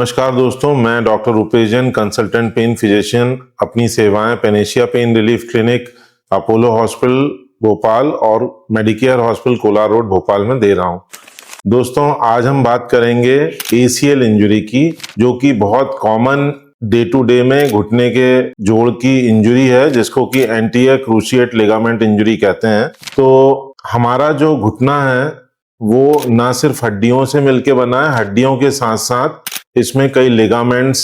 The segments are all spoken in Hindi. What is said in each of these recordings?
नमस्कार दोस्तों, मैं doctor Rupesh Jain, consultant pain physician, अपनी सेवाएं Panacea pain relief clinic, Apollo hospital Bhopal और Medicare hospital Kolar road Bhopal में दे रहा हूं। दोस्तों, आज हम बात करेंगे एसीएल इंजरी की, जो कि बहुत कॉमन डे टू डे में घुटने के जोड़ की इंजरी है, जिसको कि एंटीरियर क्रूशिएट लिगामेंट इंजरी कहते हैं। तो हमारा जो घुटना है वो ना सिर्फ हड्डियों से मिलके बना है, हड्डियों के साथ साथ इसमें कई लिगामेंट्स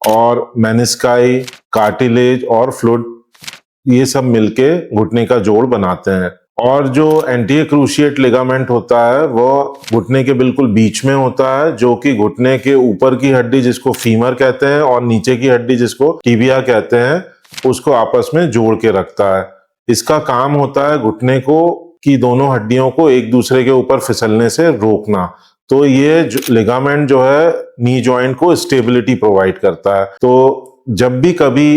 और मेनिस्काई, कार्टिलेज और फ्लूइड, ये सब मिलके घुटने का जोड़ बनाते हैं। और जो एंटीरियर क्रूशिएट लिगामेंट होता है वो घुटने के बिल्कुल बीच में होता है, जो कि घुटने के ऊपर की हड्डी जिसको फीमर कहते हैं और नीचे की हड्डी जिसको टिबिया कहते हैं, उसको आपस में जोड़ के रखता है। इसका काम होता है घुटने को कि दोनों हड्डियों को एक दूसरे के ऊपर फिसलने से रोकना। तो ये लिगामेंट जो है नी जॉइंट को स्टेबिलिटी प्रोवाइड करता है। तो जब भी कभी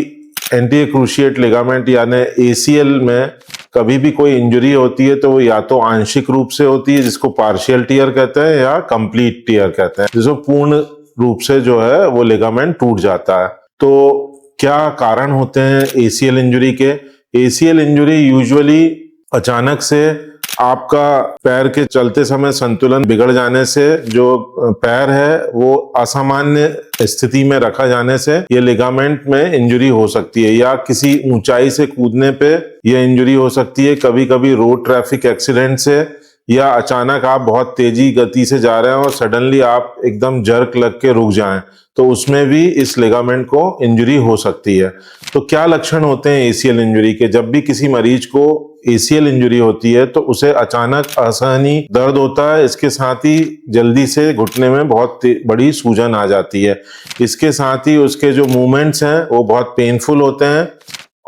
एंटीरियर क्रूशिएट लिगामेंट यानी एसीएल में कभी भी कोई इंजरी होती है तो वो या तो आंशिक रूप से होती है, जिसको पार्शियल टियर कहते हैं, या कंप्लीट टियर कहते हैं, जिसको पूर्ण रूप से जो है वो लिगामेंट टूट जाता है। तो क्या कारण होते हैं एसीएल इंजरी के? एसीएल इंजरी यूजुअली अचानक से आपका पैर के चलते समय संतुलन बिगड़ जाने से, जो पैर है वो असामान्य स्थिति में रखा जाने से ये लिगामेंट में इंजरी हो सकती है, या किसी ऊंचाई से कूदने पे ये इंजरी हो सकती है, कभी कभी रोड ट्रैफिक एक्सीडेंट से, या अचानक आप बहुत तेजी गति से जा रहे हैं और सडनली आप एकदम जर्क लग के रुक जाएं, तो उसमें भी इस लिगामेंट को इंजरी हो सकती है। तो क्या लक्षण होते हैं एसीएल इंजरी के? जब भी किसी मरीज को एसीएल इंजरी होती है तो उसे अचानक असहनीय दर्द होता है, इसके साथ ही जल्दी से घुटने में बहुत बड़ी सूजन आ जाती है, इसके साथ ही उसके जो मूवमेंट्स हैं वो बहुत पेनफुल होते हैं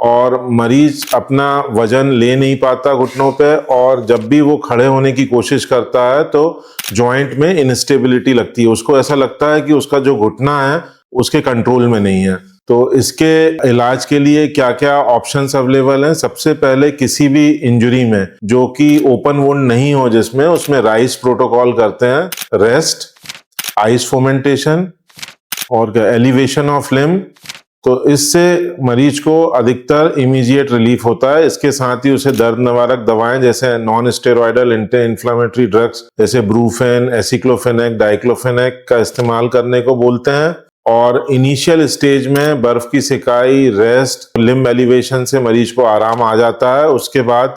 और मरीज अपना वजन ले नहीं पाता घुटनों पे, और जब भी वो खड़े होने की कोशिश करता है तो जॉइंट में इनस्टेबिलिटी लगती है, उसको ऐसा लगता है कि उसका जो घुटना है उसके कंट्रोल में नहीं है। तो इसके इलाज के लिए क्या क्या ऑप्शंस अवेलेबल हैं? सबसे पहले किसी भी इंजरी में जो कि ओपन वुंड नहीं हो, जिसमें उसमें राइस प्रोटोकॉल करते हैं, रेस्ट, आइस फोमेंटेशन और एलिवेशन ऑफ लिम्ब। तो इससे मरीज को अधिकतर इमीडिएट रिलीफ होता है। इसके साथ ही उसे दर्द निवारक दवाएं जैसे non steroidal anti inflammatory drugs जैसे ब्रूफेन, एसिक्लोफेनेक, डाइक्लोफेनेक का इस्तेमाल करने को बोलते हैं। और इनिशियल स्टेज में बर्फ की सिकाई, रेस्ट, लिम्ब एलिवेशन से मरीज को आराम आ जाता है। उसके बाद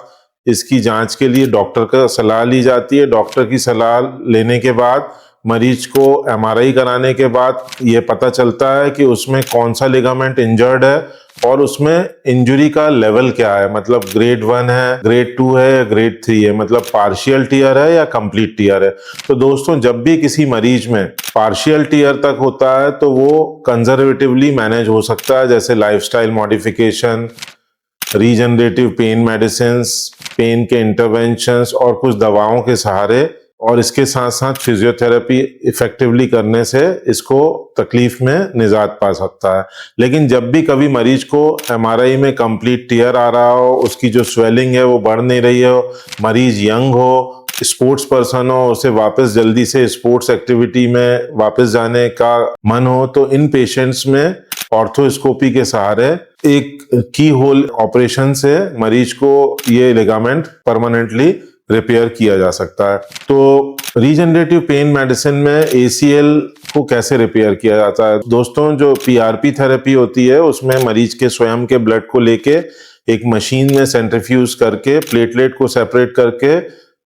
इसकी जांच के लिए डॉक्टर का सलाह ली जाती है। डॉक्टर की सलाह लेने के बाद मरीज को एमआरआई कराने के बाद ये पता चलता है कि उसमें कौन सा लिगामेंट इंजर्ड है और उसमें इंजरी का लेवल क्या है, मतलब ग्रेड 1 है, ग्रेड 2 है या ग्रेड 3 है, मतलब पार्शियल टियर है या कंप्लीट टियर है। तो दोस्तों, जब भी किसी मरीज में पार्शियल टियर तक होता है तो वो कंजर्वेटिवली मैनेज हो सकता है, जैसे lifestyle modification, regenerative pain medicine, pain के इंटरवेंशंस और कुछ दवाओं के सहारे, और इसके साथ साथ फिजियोथेरेपी इफेक्टिवली करने से इसको तकलीफ में निजात पा सकता है। लेकिन जब भी कभी मरीज को एमआरआई में कंप्लीट टियर आ रहा हो, उसकी जो स्वेलिंग है वो बढ़ नहीं रही हो, मरीज यंग हो, स्पोर्ट्स पर्सन हो, उसे वापस जल्दी से स्पोर्ट्स एक्टिविटी में वापस जाने का मन हो, तो इन पेशेंट्स में ऑर्थोस्कोपी के सहारे एक की होल ऑपरेशन से मरीज को ये लिगामेंट परमानेंटली रिपेयर किया जा सकता है। तो रीजनरेटिव पेन मेडिसिन में एसीएल को कैसे रिपेयर किया जाता है? दोस्तों, जो पीआरपी थेरेपी होती है उसमें मरीज के स्वयं के ब्लड को लेके एक मशीन में सेंट्रीफ्यूज करके प्लेटलेट को सेपरेट करके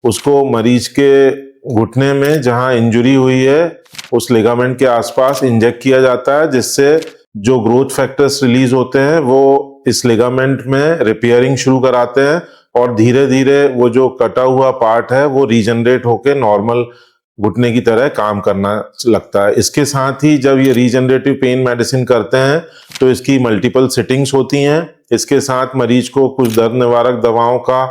उसको मरीज के घुटने में जहां इंजरी हुई है उस लिगामेंट के आसपास इंजेक्ट किया जाता है, जिससे जो ग्रोथ फैक्टर्स रिलीज होते हैं वो इस लिगामेंट में रिपेयरिंग शुरू कराते हैं और धीरे धीरे वो जो कटा हुआ पार्ट है वो रीजनरेट होकर नॉर्मल घुटने की तरह काम करना लगता है। इसके साथ ही जब ये रीजनरेटिव पेन मेडिसिन करते हैं तो इसकी मल्टीपल सिटिंग्स होती हैं। इसके साथ मरीज को कुछ दर्द निवारक दवाओं का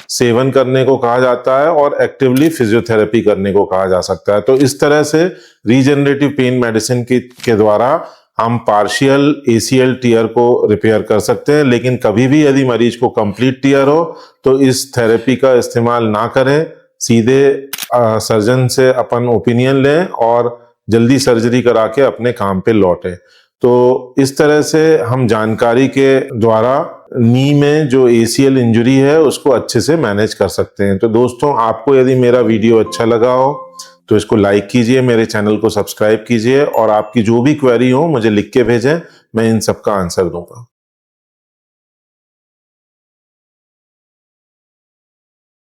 सेवन करने को कहा जाता है और एक्टिवली फिजियोथेरेपी करने को कहा जा सकता है। तो इस तरह से रीजनरेटिव पेन मेडिसिन के द्वारा हम पार्शियल एसीएल टियर को रिपेयर कर सकते हैं। लेकिन कभी भी यदि मरीज को कंप्लीट टियर हो तो इस थेरेपी का इस्तेमाल ना करें, सीधे सर्जन से अपन ओपिनियन लें और जल्दी सर्जरी करा के अपने काम पे लौटे। तो इस तरह से हम जानकारी के द्वारा नी में जो ACL इंजरी है उसको अच्छे से मैनेज कर सकते हैं। तो दोस्तों, आपको यदि मेरा वीडियो अच्छा लगा हो तो इसको लाइक कीजिए, मेरे चैनल को सब्सक्राइब कीजिए और आपकी जो भी क्वेरी हो मुझे लिख के भेजें, मैं इन सब का आंसर दूंगा।